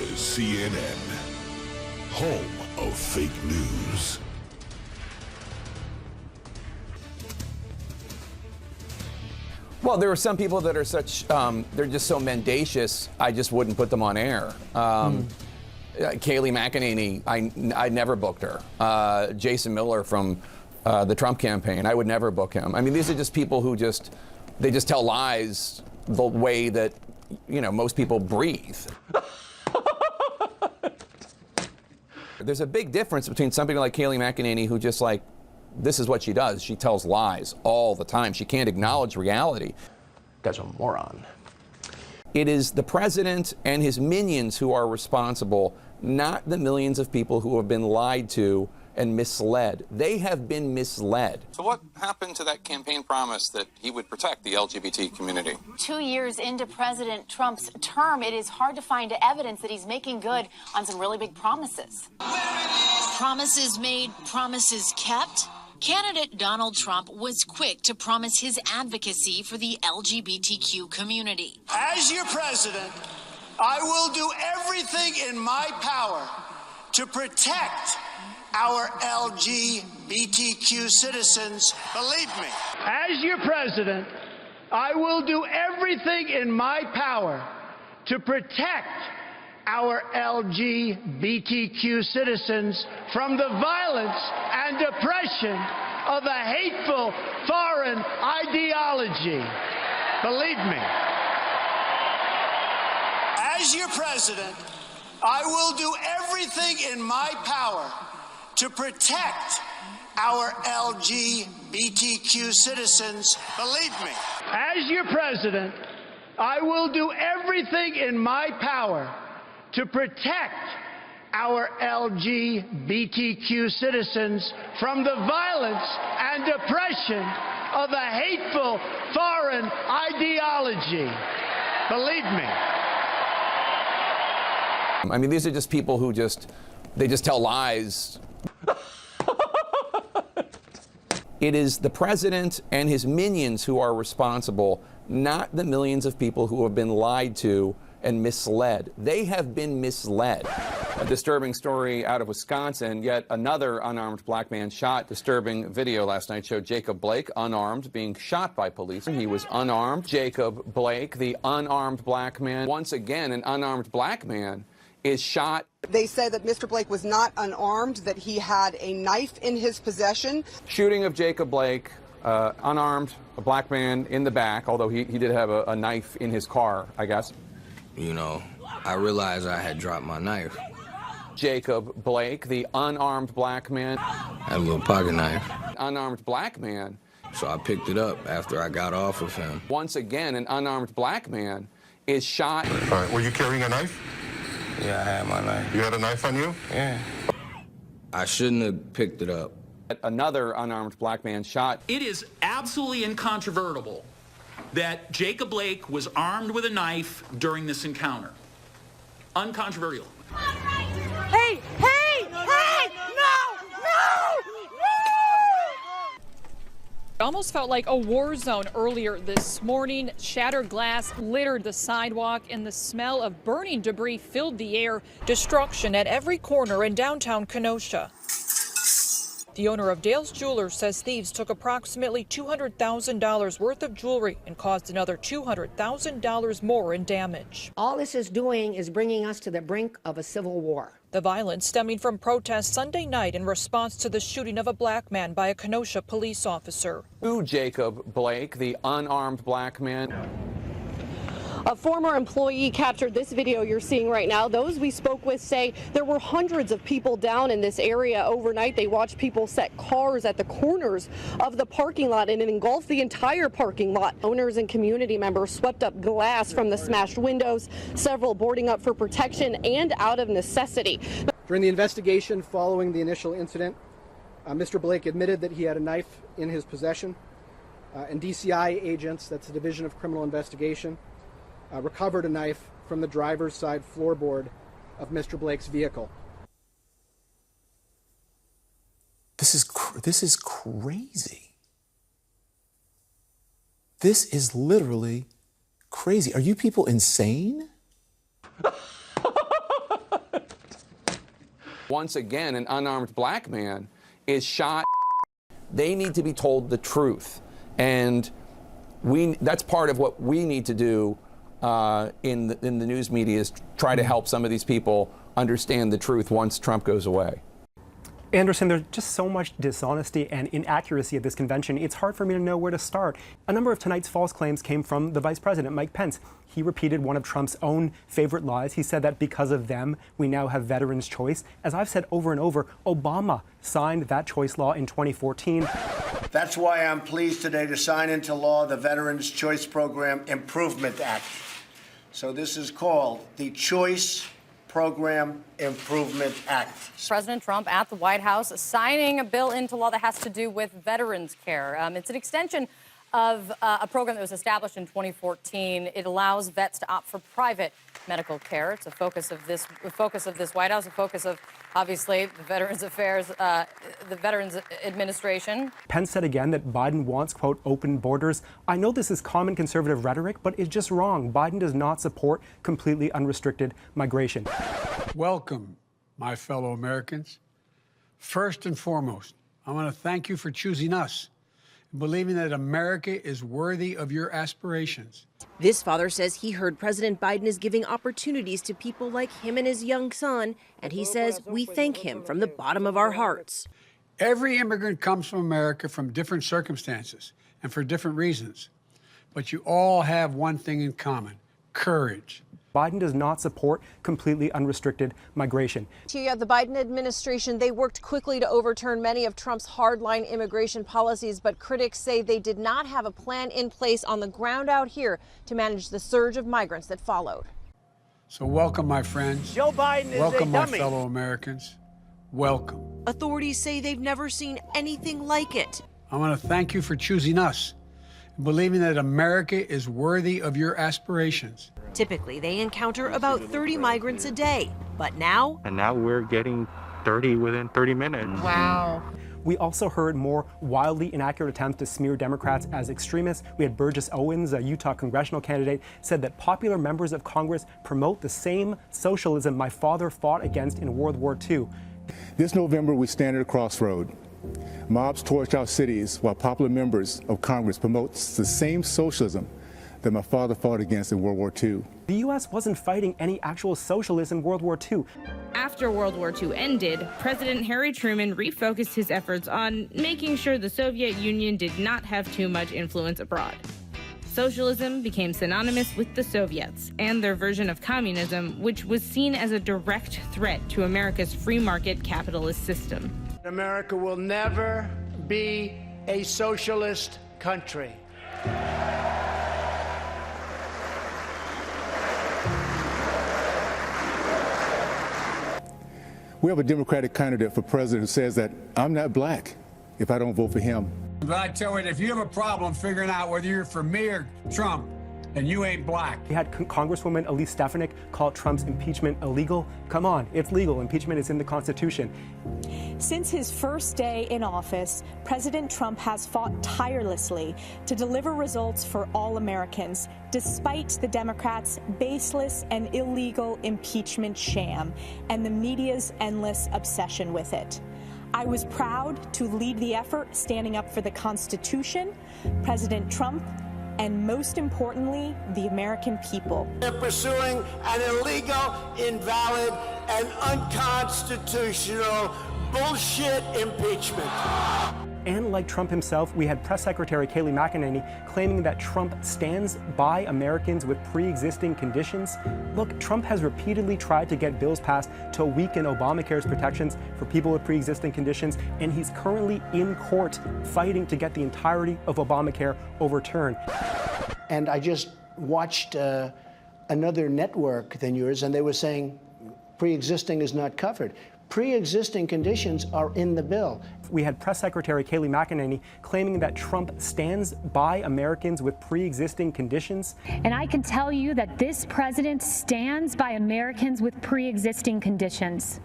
is CNN, home of fake news. Well, there are some people that are such, they're just so mendacious, I just wouldn't put them on air. Kayleigh McEnany, I never booked her. Jason Miller from the Trump campaign, I would never book him. I mean, these are just people who they just tell lies the way that, you know, most people breathe. There's a big difference between somebody like Kayleigh McEnany who just like, this is what she does. She tells lies all the time. She can't acknowledge reality. Guy's a moron. It is the president and his minions who are responsible, not the millions of people who have been lied to and misled. They have been misled. So what happened to that campaign promise that he would protect the LGBT community? 2 years into President Trump's term, it is hard to find evidence that he's making good on some really big promises. Promises made, promises kept. Candidate Donald Trump was quick to promise his advocacy for the LGBTQ community. As your president, I will do everything in my power to protect our LGBTQ citizens. Believe me. As your president, I will do everything in my power to protect our LGBTQ citizens from the violence and oppression of a hateful foreign ideology. Believe me. As your president, I will do everything in my power to protect our LGBTQ citizens. Believe me. As your president, I will do everything in my power to protect our LGBTQ citizens from the violence and oppression of a hateful foreign ideology. Believe me. I mean, these are just people who they just tell lies. It is the president and his minions who are responsible, not the millions of people who have been lied to and misled. They have been misled. A disturbing story out of Wisconsin, yet another unarmed black man shot. Disturbing video last night showed Jacob Blake, unarmed, being shot by police. He was unarmed. Jacob Blake, the unarmed black man. Once again, an unarmed black man is shot. They say that Mr. Blake was not unarmed, that he had a knife in his possession. Shooting of Jacob Blake, unarmed, a black man in the back, although he did have a knife in his car, I guess. You know, I realized I had dropped my knife. Jacob Blake, the unarmed black man. I had a little pocket knife. Unarmed black man. So I picked it up after I got off of him. Once again, an unarmed black man is shot. All right, were you carrying a knife? Yeah, I had my knife. You had a knife on you? Yeah. I shouldn't have picked it up. Another unarmed black man shot. It is absolutely incontrovertible that Jacob Blake was armed with a knife during this encounter. Uncontroversial. Hey, hey, hey, no! It almost felt like a war zone earlier this morning. Shattered glass littered the sidewalk, and the smell of burning debris filled the air. Destruction at every corner in downtown Kenosha. The owner of Dale's Jewelers says thieves took approximately $200,000 worth of jewelry and caused another $200,000 more in damage. All this is doing is bringing us to the brink of a civil war. The violence stemming from protests Sunday night in response to the shooting of a black man by a Kenosha police officer. Who Jacob Blake, the unarmed black man. A former employee captured this video you're seeing right now. Those we spoke with say there were hundreds of people down in this area overnight. They watched people set cars at the corners of the parking lot, and it engulfed the entire parking lot. Owners and community members swept up glass from the smashed windows, several boarding up for protection and out of necessity. During the investigation following the initial incident, Mr. Blake admitted that he had a knife in his possession, and DCI agents, that's the Division of Criminal Investigation, recovered a knife from the driver's side floorboard of Mr. Blake's vehicle. This is crazy. This is literally crazy. Are you people insane? Once again, an unarmed black man is shot. They need to be told the truth. And that's part of what we need to do in the news media, is try to help some of these people understand the truth once Trump goes away. Anderson, there's just so much dishonesty and inaccuracy at this convention. It's hard for me to know where to start. A number of tonight's false claims came from the Vice President, Mike Pence. He repeated one of Trump's own favorite lies. He said that because of them, we now have veterans' choice. As I've said over and over, Obama signed that choice law in 2014. That's why I'm pleased today to sign into law the Veterans Choice Program Improvement Act. So this is called the Choice Program Improvement Act. President Trump at the White House signing a bill into law that has to do with veterans care. It's an extension of a program that was established in 2014. It allows vets to opt for private medical care. It's a focus of this White House, a focus of, obviously, the Veterans Affairs, the Veterans Administration. Pence said again that Biden wants, quote, open borders. I know this is common conservative rhetoric, but it's just wrong. Biden does not support completely unrestricted migration. Welcome, my fellow Americans. First and foremost, I want to thank you for choosing us, believing that America is worthy of your aspirations. This father says he heard President Biden is giving opportunities to people like him and his young son, and he says we thank him from the bottom of our hearts. Every immigrant comes from America from different circumstances and for different reasons, but you all have one thing in common: courage. Biden does not support completely unrestricted migration. The Biden administration, they worked quickly to overturn many of Trump's hardline immigration policies, but critics say they did not have a plan in place on the ground out here to manage the surge of migrants that followed. So welcome, my friends. Joe Biden is welcome, a my dummy. fellow Americans. Welcome. Authorities say they've never seen anything like it. I want to thank you for choosing us, believing that America is worthy of your aspirations. Typically, they encounter about 30 migrants a day, but now... And now we're getting 30 within 30 minutes. Wow. We also heard more wildly inaccurate attempts to smear Democrats as extremists. We had Burgess Owens, a Utah congressional candidate, said that popular members of Congress promote the same socialism my father fought against in World War II. This November, we stand at a crossroad. Mobs torch our cities while popular members of Congress promote the same socialism that my father fought against in World War II. The U.S. wasn't fighting any actual socialism in World War II. After World War II ended, President Harry Truman refocused his efforts on making sure the Soviet Union did not have too much influence abroad. Socialism became synonymous with the Soviets and their version of communism, which was seen as a direct threat to America's free market capitalist system. America will never be a socialist country. We have a Democratic candidate for president who says that I'm not black if I don't vote for him. But I tell you, if you have a problem figuring out whether you're for me or Trump, and you ain't black. We had Congresswoman Elise Stefanik call Trump's impeachment illegal. Come on, it's legal. Impeachment is in the Constitution. Since his first day in office, President Trump has fought tirelessly to deliver results for all Americans, despite the Democrats' baseless and illegal impeachment sham and the media's endless obsession with it. I was proud to lead the effort standing up for the Constitution, President Trump, and most importantly, the American people. They're pursuing an illegal, invalid, and unconstitutional bullshit impeachment. And like Trump himself, we had Press Secretary Kayleigh McEnany claiming that Trump stands by Americans with pre-existing conditions. Look, Trump has repeatedly tried to get bills passed to weaken Obamacare's protections for people with pre-existing conditions, and he's currently in court fighting to get the entirety of Obamacare overturned. And I just watched another network than yours, and they were saying pre-existing is not covered. Pre-existing conditions are in the bill. We had Press Secretary Kayleigh McEnany claiming that Trump stands by Americans with pre-existing conditions. And I can tell you that this president stands by Americans with pre-existing conditions.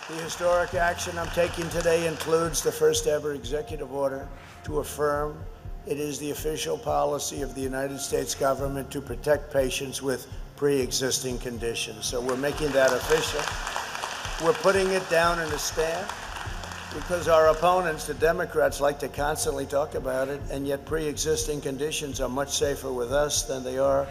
The historic action I'm taking today includes the first ever executive order to affirm it is the official policy of the United States government to protect patients with pre-existing conditions. So we're making that official. We're putting it down in a stand because our opponents, the Democrats, like to constantly talk about it, and yet pre-existing conditions are much safer with us than they are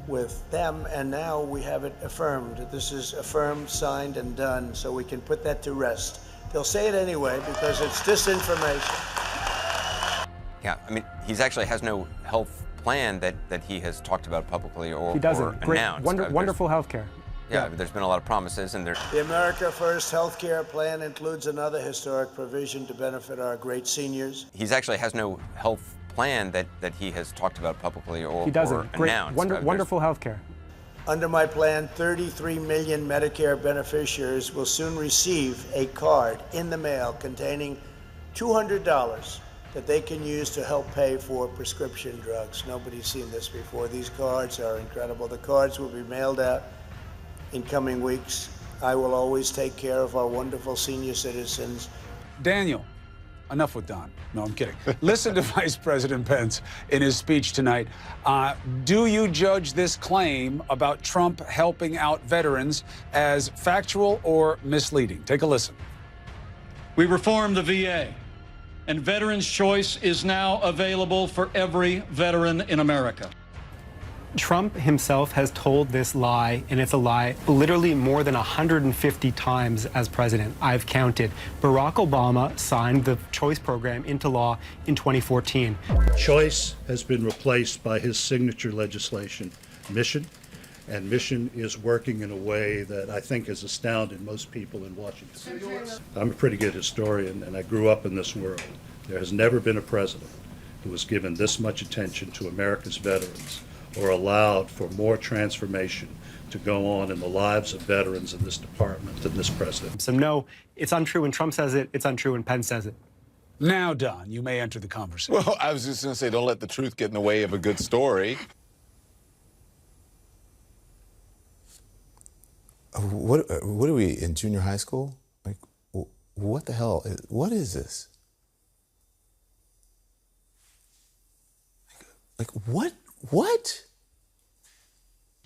with them, and now we have it affirmed. This is affirmed, signed, and done, so we can put that to rest. They'll say it anyway because it's disinformation. Yeah, I mean, he actually has no health plan that he has talked about publicly or, He doesn't. or Great, announced. wonderful health care. Yeah, there's been a lot of promises, and The America First health care plan includes another historic provision to benefit our great seniors. he actually has no health plan that he has talked about publicly or, He doesn't. or Great, announced. wonderful health care. Under my plan, 33 million Medicare beneficiaries will soon receive a card in the mail containing $200 that they can use to help pay for prescription drugs. Nobody's seen this before. These cards are incredible. The cards will be mailed out in coming weeks. I will always take care of our wonderful senior citizens. Daniel, enough with Don. No, I'm kidding. Listen to Vice President Pence in his speech tonight. Do you judge this claim about Trump helping out veterans as factual or misleading? Take a listen. We reformed the VA, and Veterans Choice is now available for every veteran in America. Trump himself has told this lie, and it's a lie, literally more than 150 times as president. I've counted. Barack Obama signed the Choice program into law in 2014. Choice has been replaced by his signature legislation, Mission, and Mission is working in a way that I think has astounded most people in Washington. I'm a pretty good historian, and I grew up in this world. There has never been a president who has given this much attention to America's veterans or allowed for more transformation to go on in the lives of veterans in this department than this president. So no, it's untrue when Trump says it, it's untrue when Pence says it. Now, Don, you may enter the conversation. Well, I was just going to say, don't let the truth get in the way of a good story. What are we, in junior high school? Like, what the hell? What is this? Like what? What?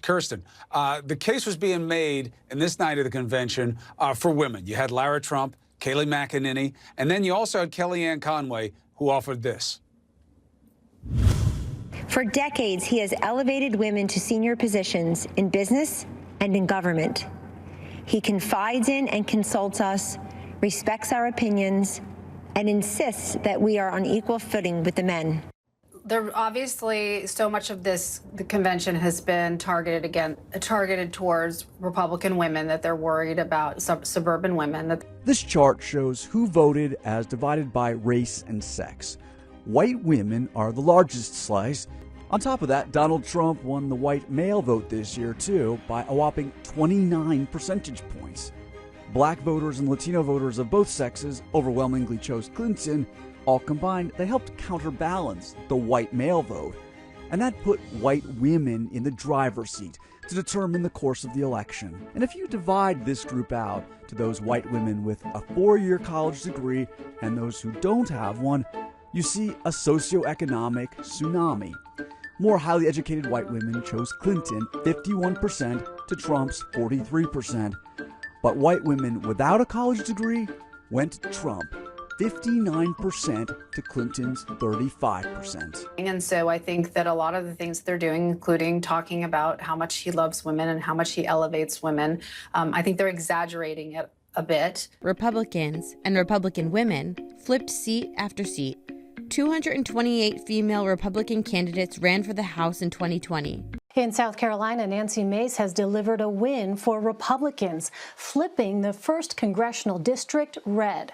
Kirsten, the case was being made in this night of the convention for women. You had Lara Trump, Kayleigh McEnany, and then you also had Kellyanne Conway, who offered this. For decades, he has elevated women to senior positions in business and in government. He confides in and consults us, respects our opinions, and insists that we are on equal footing with the men. There obviously so much of the convention has been targeted towards Republican women, that they're worried about suburban women. This chart shows who voted as divided by race and sex. White women are the largest slice. On top of that, Donald Trump won the white male vote this year too by a whopping 29 percentage points. Black voters and Latino voters of both sexes overwhelmingly chose Clinton. All combined, they helped counterbalance the white male vote, and that put white women in the driver's seat to determine the course of the election. And if you divide this group out to those white women with a 4-year college degree and those who don't have one, you see a socioeconomic tsunami. More highly educated white women chose Clinton, 51% to Trump's 43%. But white women without a college degree went to Trump, 59% to Clinton's 35%. And so I think that a lot of the things they're doing, including talking about how much he loves women and how much he elevates women, I think they're exaggerating it a bit. Republicans and Republican women flipped seat after seat. 228 female Republican candidates ran for the House in 2020. In South Carolina, Nancy Mace has delivered a win for Republicans, flipping the 1st congressional district red.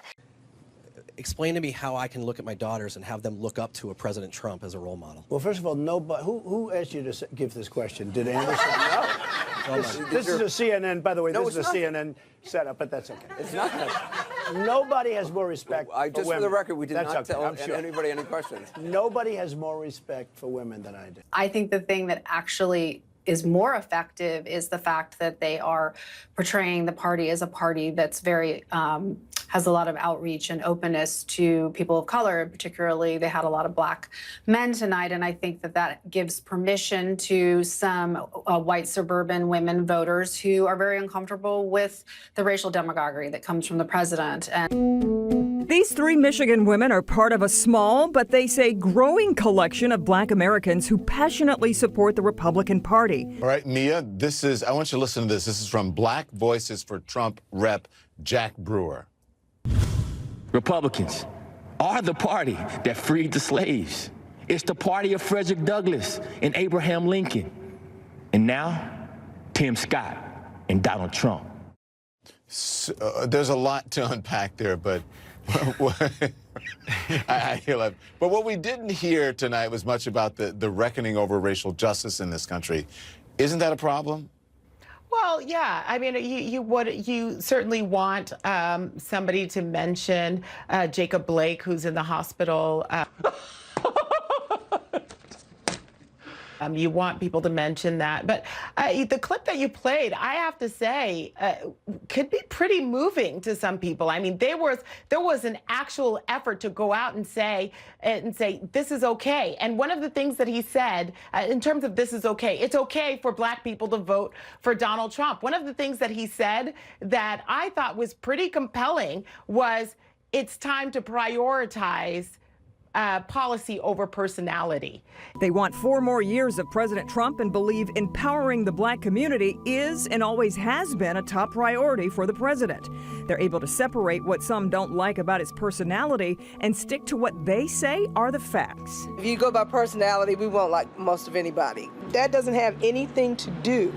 Explain to me how I can look at my daughters and have them look up to a President Trump as a role model. Well, first of all, nobody. Who asked you to give this question? Did Anderson? No. This is a CNN. By the way, this is a CNN setup, but that's okay. It's not. Nobody has more respect for Just women. for the record, we did That's not okay, tell I'm sure. anybody any questions. Nobody has more respect for women than I do. I think the thing that actually is more effective is the fact that they are portraying the party as a party that's very has a lot of outreach and openness to people of color. Particularly, they had a lot of black men tonight, and I think that that gives permission to some white suburban women voters who are very uncomfortable with the racial demagoguery that comes from the president. And these three Michigan women are part of a small, but they say growing collection of black Americans who passionately support the Republican Party. All right, Mia, I want you to listen to this. This is from Black Voices for Trump Rep. Jack Brewer. Republicans are the party that freed the slaves. It's the party of Frederick Douglass and Abraham Lincoln. And now, Tim Scott and Donald Trump. So, there's a lot to unpack there, but I hear that. But what we didn't hear tonight was much about the reckoning over racial justice in this country. Isn't that a problem? Well, yeah. I mean, you certainly want somebody to mention Jacob Blake, who's in the hospital. You want people to mention that. But the clip that you played, I have to say, could be pretty moving to some people. I mean, there was an actual effort to go out and say, this is okay. And one of the things that he said, in terms of this is okay, it's okay for black people to vote for Donald Trump. One of the things that he said that I thought was pretty compelling was it's time to prioritize policy over personality. They want 4 more years of President Trump and believe empowering the black community is and always has been a top priority for the president. They're able to separate what some don't like about his personality and stick to what they say are the facts. If you go by personality, we won't like most of anybody. That doesn't have anything to do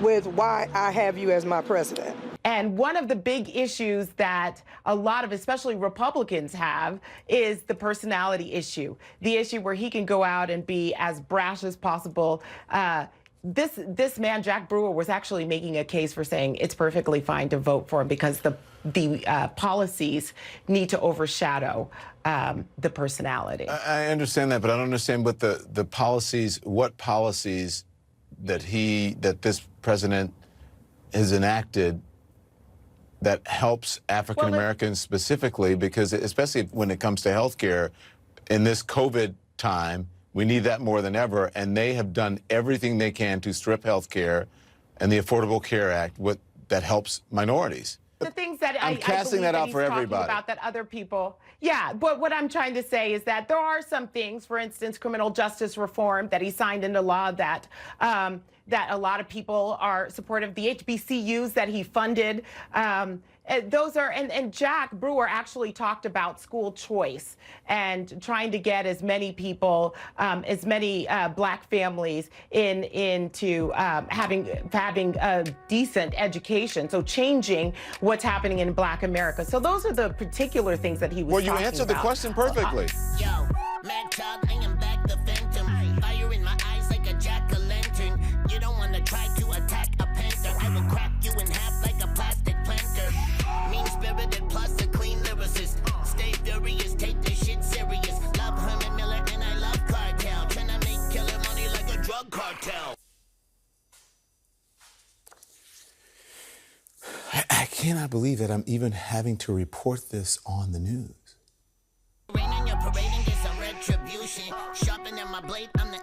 with why I have you as my president. And one of the big issues that a lot of, especially Republicans, have is the personality issue. The issue where he can go out and be as brash as possible. This man, Jack Brewer, was actually making a case for saying it's perfectly fine to vote for him because the policies need to overshadow the personality. I understand that, but I don't understand what the policies, what policies that this president has enacted that helps African Americans specifically, because especially when it comes to health care, in this COVID time, we need that more than ever, and they have done everything they can to strip health care and the Affordable Care Act that helps minorities. The things that I'm casting that out for everybody. About that other people. Yeah, but what I'm trying to say is that there are some things, for instance, criminal justice reform that he signed into law that that a lot of people are supportive. The HBCUs that he funded. Those are, and Jack Brewer actually talked about school choice and trying to get as many people, as many black families into having a decent education. So changing what's happening in Black America. So those are the particular things that he was talking about. Well, you answered the question perfectly. Yo, mad child, I am back the phantom. Fire in my eyes like a jack-o'-lantern. You don't want to try to attack a panther. I will crack you in half like a plastic planter. Mean-spirited plus a clean lyricist. Stay furious, take this shit serious. Love Herman Miller and I love Cartel. Tryna make killer money like a drug cartel. I cannot believe that I'm even having to report this on the news. Raining, you're parading is a retribution. Sharpening my blade, I'm the